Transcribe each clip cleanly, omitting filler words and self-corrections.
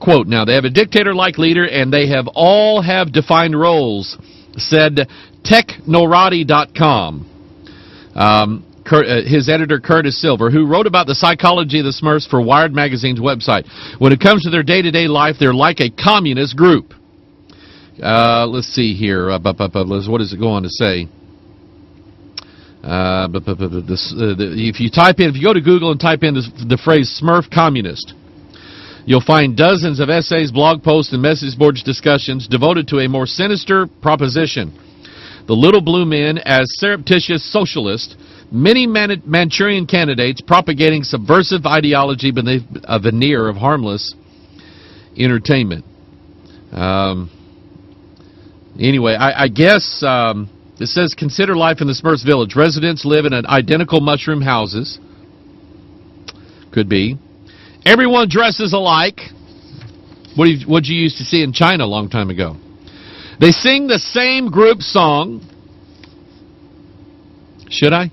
quote now, they have a dictator-like leader and they have all have defined roles, said Technorati.com. His editor, Curtis Silver, who wrote about the psychology of the Smurfs for Wired Magazine's website. When it comes to their day-to-day life, they're like a communist group. Let's see here. What does it go on to say? If you go to Google and type in the phrase Smurf communist, you'll find dozens of essays, blog posts, and message boards discussions devoted to a more sinister proposition. The Little Blue Men as surreptitious socialists, many Manchurian candidates propagating subversive ideology beneath a veneer of harmless entertainment. Anyway, I guess it says, consider life in the Smurfs village. Residents live in identical mushroom houses. Could be. Everyone dresses alike. What you used to see in China a long time ago. They sing the same group song. Should I?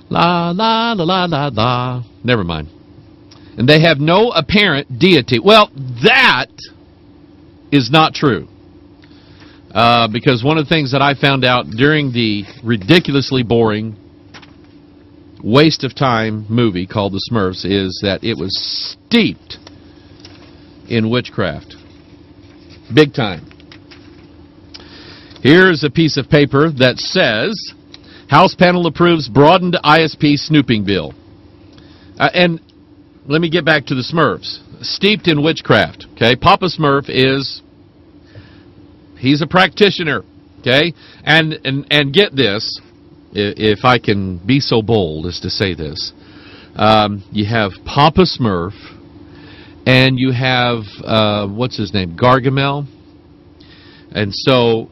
La, la, la, la, la, la. Never mind. And they have no apparent deity. Well, that is not true. Because one of the things that I found out during the ridiculously boring, waste of time movie called The Smurfs is that it was steeped in witchcraft. Big time. Here's a piece of paper that says, House panel approves broadened ISP snooping bill. And let me get back to the Smurfs. Steeped in witchcraft. Okay, Papa Smurf he's a practitioner. Okay, and get this, if I can be so bold as to say this, you have Papa Smurf, and you have what's his name, Gargamel, and so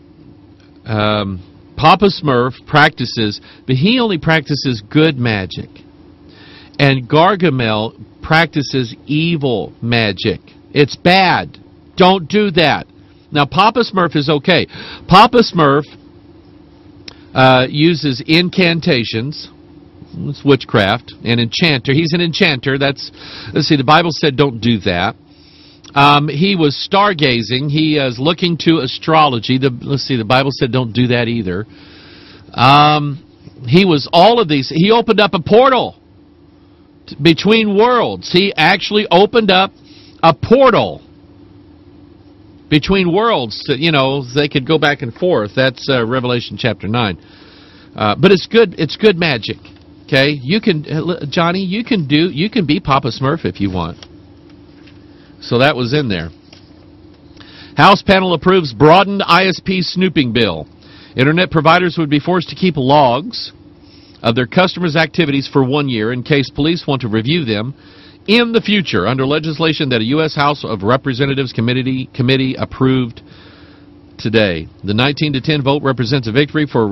Papa Smurf practices, but he only practices good magic. And Gargamel practices evil magic. It's bad. Don't do that. Now, Papa Smurf is okay. Papa Smurf uses incantations. It's witchcraft. An enchanter. He's an enchanter. Let's see, the Bible said don't do that. He was stargazing. He is looking to astrology. Let's see, the Bible said don't do that either. He was all of these. He opened up a portal between worlds. He actually opened up a portal between worlds. They could go back and forth. That's Revelation chapter 9. But it's good magic. Okay, you can, Johnny, you can be Papa Smurf if you want. So that was in there. House panel approves broadened ISP snooping bill. Internet providers would be forced to keep logs of their customers' activities for 1 year in case police want to review them in the future under legislation that a U.S. House of Representatives committee approved today. The 19-10 vote represents a victory for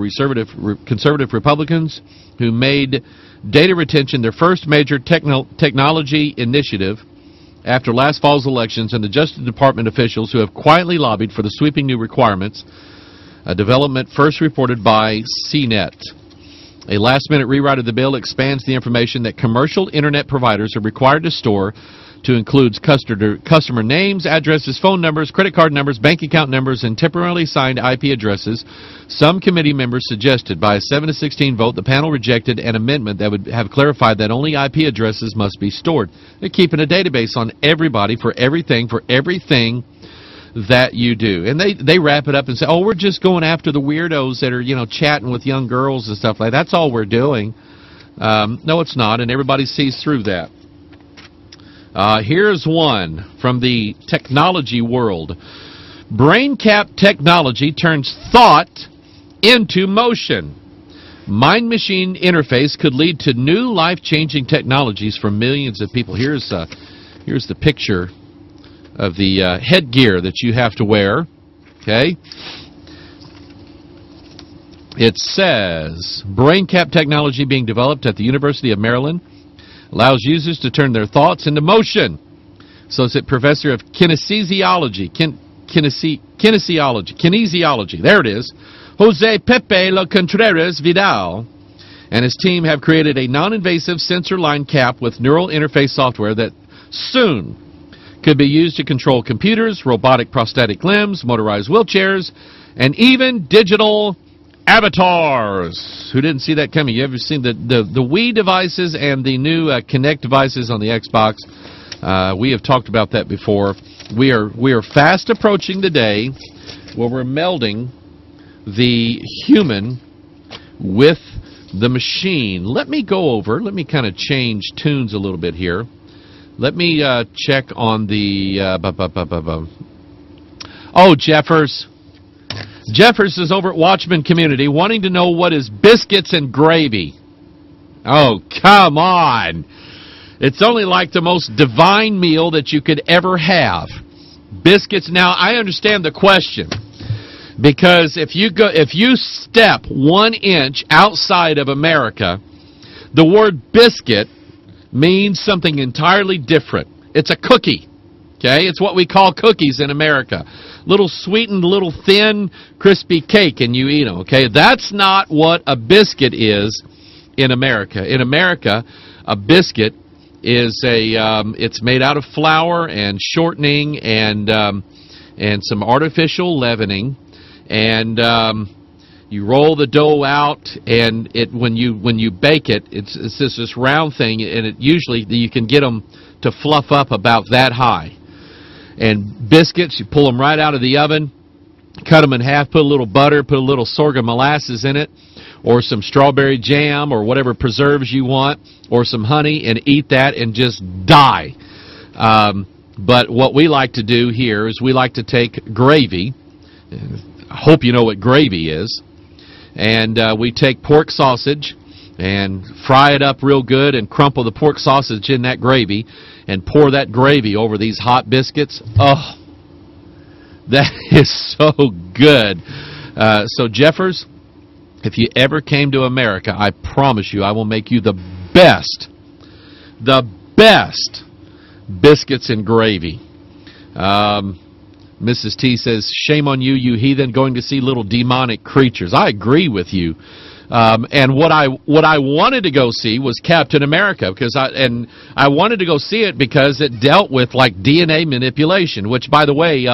conservative Republicans who made data retention their first major technology initiative after last fall's elections, and the Justice Department officials who have quietly lobbied for the sweeping new requirements, a development first reported by CNET. A last-minute rewrite of the bill expands the information that commercial Internet providers are required to store to include customer names, addresses, phone numbers, credit card numbers, bank account numbers, and temporarily signed IP addresses. Some committee members suggested by a 7-16 vote, the panel rejected an amendment that would have clarified that only IP addresses must be stored. They're keeping a database on everybody for everything that you do. And they wrap it up and say, oh, we're just going after the weirdos that are, chatting with young girls and stuff like that. That's all we're doing. No, it's not, and everybody sees through that. Here's one from the technology world. BrainCap technology turns thought into motion. Mind-machine interface could lead to new life-changing technologies for millions of people. Here's the picture of the headgear that you have to wear. Okay. It says, BrainCap technology being developed at the University of Maryland allows users to turn their thoughts into motion. So it's a professor of kinesiology, there it is, Jose Pepe Lo Contreras Vidal, and his team have created a non-invasive sensor line cap with neural interface software that soon. Could be used to control computers, robotic prosthetic limbs, motorized wheelchairs, and even digital avatars. Who didn't see that coming? You ever seen the Wii devices and the new Kinect devices on the Xbox? We have talked about that before. We are fast approaching the day where we're melding the human with the machine. Let me kind of change tunes a little bit here. Let me check on the... Oh, Jeffers. Jeffers is over at Watchman Community wanting to know what is biscuits and gravy. Oh, come on. It's only like the most divine meal that you could ever have. Biscuits. Now, I understand the question. Because if you step 1 inch outside of America, the word biscuit means something entirely different. It's a cookie. Okay? It's what we call cookies in America. Little sweetened, little thin, crispy cake, and you eat them. Okay? That's not what a biscuit is in America. In America, a biscuit is it's made out of flour and shortening and some artificial leavening, and you roll the dough out, and when you bake it, it's just this round thing, and it usually you can get them to fluff up about that high. And biscuits, you pull them right out of the oven, cut them in half, put a little butter, put a little sorghum molasses in it, or some strawberry jam, or whatever preserves you want, or some honey, and eat that and just die. But what we like to do here is we like to take gravy. I hope you know what gravy is. And we take pork sausage and fry it up real good and crumple the pork sausage in that gravy and pour that gravy over these hot biscuits. Oh, that is so good. So, Jeffers, if you ever came to America, I promise you I will make you the best biscuits and gravy. Mrs. T says, shame on you, you heathen, going to see little demonic creatures. I agree with you. And what I wanted to go see was Captain America, because I wanted to go see it because it dealt with like DNA manipulation, which, by the way,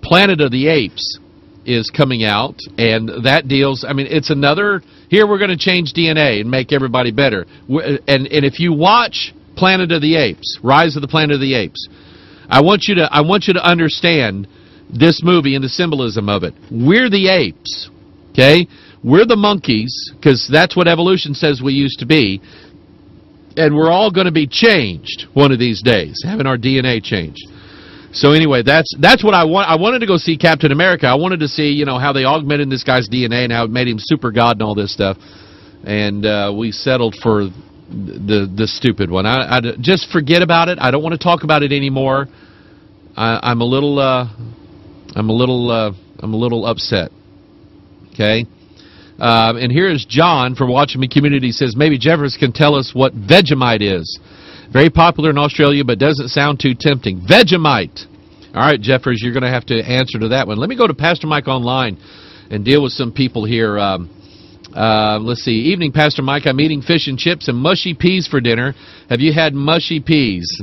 Planet of the Apes is coming out, and that deals, I mean, it's another, here we're going to change DNA and make everybody better. And if you watch Planet of the Apes, Rise of the Planet of the Apes, I want you to understand this movie and the symbolism of it. We're the apes, okay? We're the monkeys, because that's what evolution says we used to be, and we're all going to be changed one of these days, having our DNA changed. So anyway, that's what I want. I wanted to go see Captain America. I wanted to see, you know, how they augmented this guy's DNA and how it made him super god and all this stuff. And we settled for the stupid one. I just forget about it. I don't want to talk about it anymore. I'm a little upset. Okay. And here is John from Watching Me Community. Says maybe Jeffers can tell us what Vegemite is. Very popular in Australia, but doesn't sound too tempting. Vegemite. All right, Jeffers, you're going to have to answer to that one. Let me go to Pastor Mike Online and deal with some people here. Let's see. Evening, Pastor Mike. I'm eating fish and chips and mushy peas for dinner. Have you had mushy peas?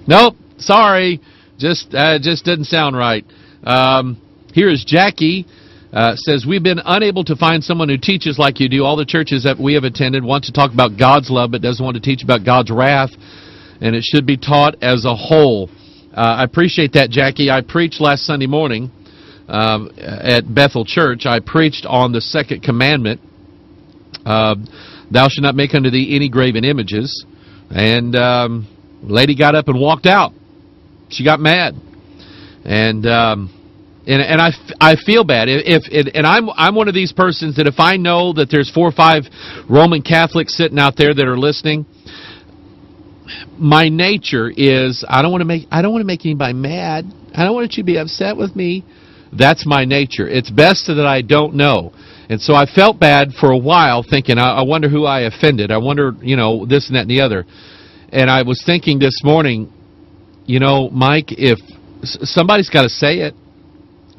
Nope. Sorry. Just doesn't sound right. Here is Jackie. Says, we've been unable to find someone who teaches like you do. All the churches that we have attended want to talk about God's love, but doesn't want to teach about God's wrath, and it should be taught as a whole. I appreciate that, Jackie. I preached last Sunday morning at Bethel Church. I preached on the second commandment, thou shalt not make unto thee any graven images, and the lady got up and walked out. She got mad, and I feel bad. And I'm one of these persons that if I know that there's 4 or 5 Roman Catholics sitting out there that are listening, my nature is I don't want to make anybody mad. I don't want you to be upset with me. That's my nature. It's best that I don't know. And so I felt bad for a while, thinking, I wonder who I offended. I wonder, you know, this and that and the other. And I was thinking this morning, you know, Mike, if somebody's got to say it.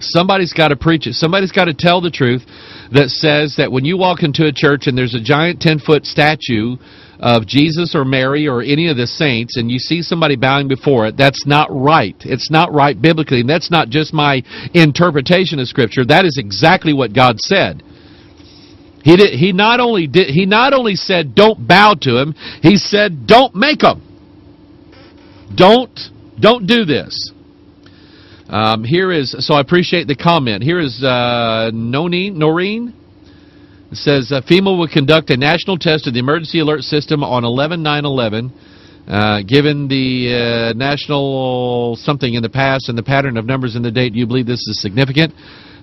Somebody's got to preach it. Somebody's got to tell the truth that says that when you walk into a church and there's a giant 10-foot statue of Jesus or Mary or any of the saints, and you see somebody bowing before it, that's not right. It's not right biblically, and that's not just my interpretation of Scripture. That is exactly what God said. He not only said don't bow to him, he said don't make them. Don't do this. So I appreciate the comment. Here is Noreen. It says, FEMA will conduct a national test of the emergency alert system on 11/9/11. Given the national something in the past and the pattern of numbers in the date, do you believe this is significant?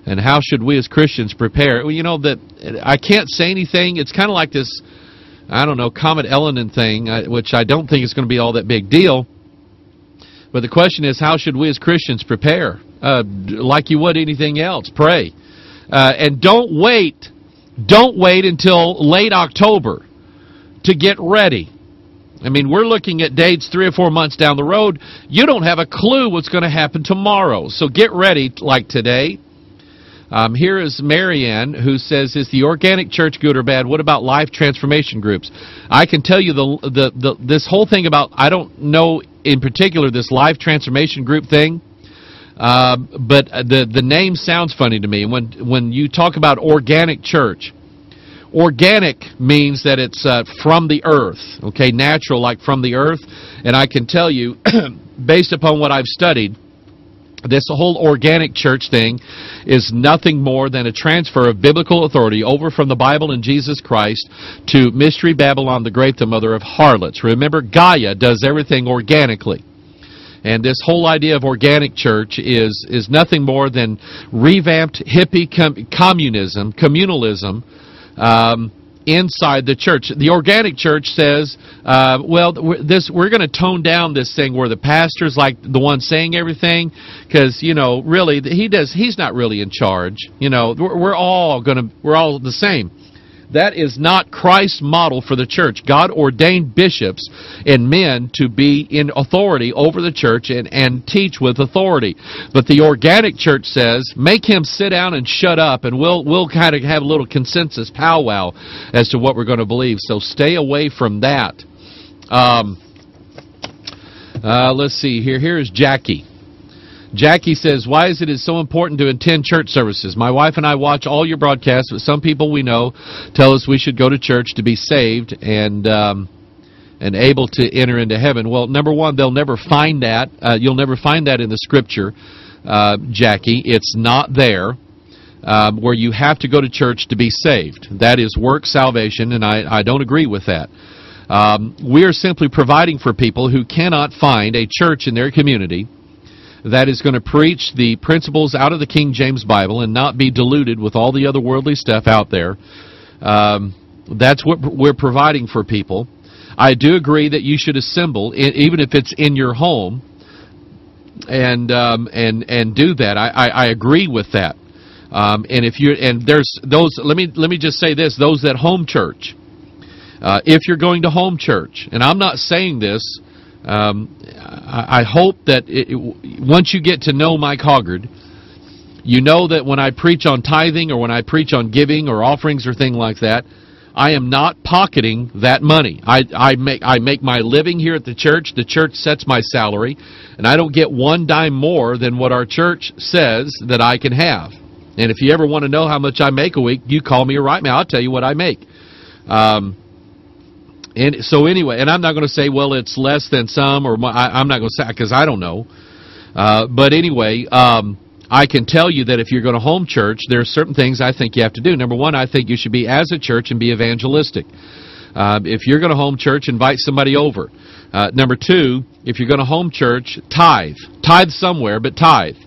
And how should we as Christians prepare? Well, you know, that I can't say anything. It's kind of like this, I don't know, Comet Elenin thing, which I don't think is going to be all that big deal. But the question is, how should we as Christians prepare? Like you would anything else. Pray. And don't wait until late October to get ready. I mean, we're looking at dates 3 or 4 months down the road. You don't have a clue what's going to happen tomorrow. So get ready like today. Here is Marianne, who says, is the organic church good or bad? What about life transformation groups? I can tell you this whole thing about, I don't know in particular this life transformation group thing, but the name sounds funny to me. When you talk about organic church, organic means that it's from the earth, okay, natural, like from the earth. And I can tell you, based upon what I've studied, this whole organic church thing is nothing more than a transfer of biblical authority over from the Bible and Jesus Christ to Mystery Babylon the Great, the mother of harlots. Remember, Gaia does everything organically. And this whole idea of organic church is nothing more than revamped hippie communalism inside the church. The organic church says, we're going to tone down this thing where the pastor's like the one saying everything, because, you know, really he's not really in charge. You know, we're all the same. That is not Christ's model for the church. God ordained bishops and men to be in authority over the church and teach with authority. But the organic church says, make him sit down and shut up, and we'll kind of have a little consensus powwow as to what we're going to believe. So stay away from that. Let's see here. Here is Jackie. Jackie says, why is it so important to attend church services? My wife and I watch all your broadcasts, but some people we know tell us we should go to church to be saved and able to enter into heaven. Well, number one, they'll never find that. You'll never find that in the Scripture, Jackie. It's not there where you have to go to church to be saved. That is work salvation, and I don't agree with that. We are simply providing for people who cannot find a church in their community that is going to preach the principles out of the King James Bible and not be diluted with all the other worldly stuff out there. That's what we're providing for people. I do agree that you should assemble, even if it's in your home, and do that. I agree with that. And there's those. Let me just say this: those that home church. If you're going to home church, and I'm not saying this. I hope that once you get to know Mike Hoggard, you know that when I preach on tithing or when I preach on giving or offerings or things like that, I am not pocketing that money. I make my living here at the church. The church sets my salary, and I don't get one dime more than what our church says that I can have. And if you ever want to know how much I make a week, you call me or write me. I'll tell you what I make. And so anyway, and I'm not going to say, well, it's less than some, or I'm not going to say, because I don't know. But anyway, I can tell you that if you're going to home church, there are certain things I think you have to do. Number one, I think you should be as a church and be evangelistic. If you're going to home church, invite somebody over. Number two, if you're going to home church, tithe. Tithe somewhere, but tithe.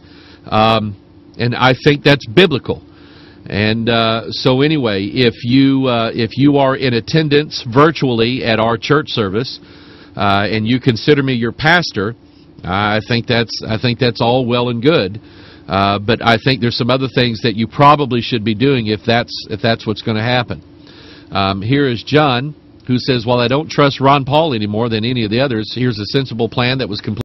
And I think that's biblical. And so anyway, if you are in attendance virtually at our church service, and you consider me your pastor, I think that's all well and good. But I think there's some other things that you probably should be doing if that's what's going to happen. Here is John, who says, while I don't trust Ron Paul any more than any of the others, here's a sensible plan that was completed.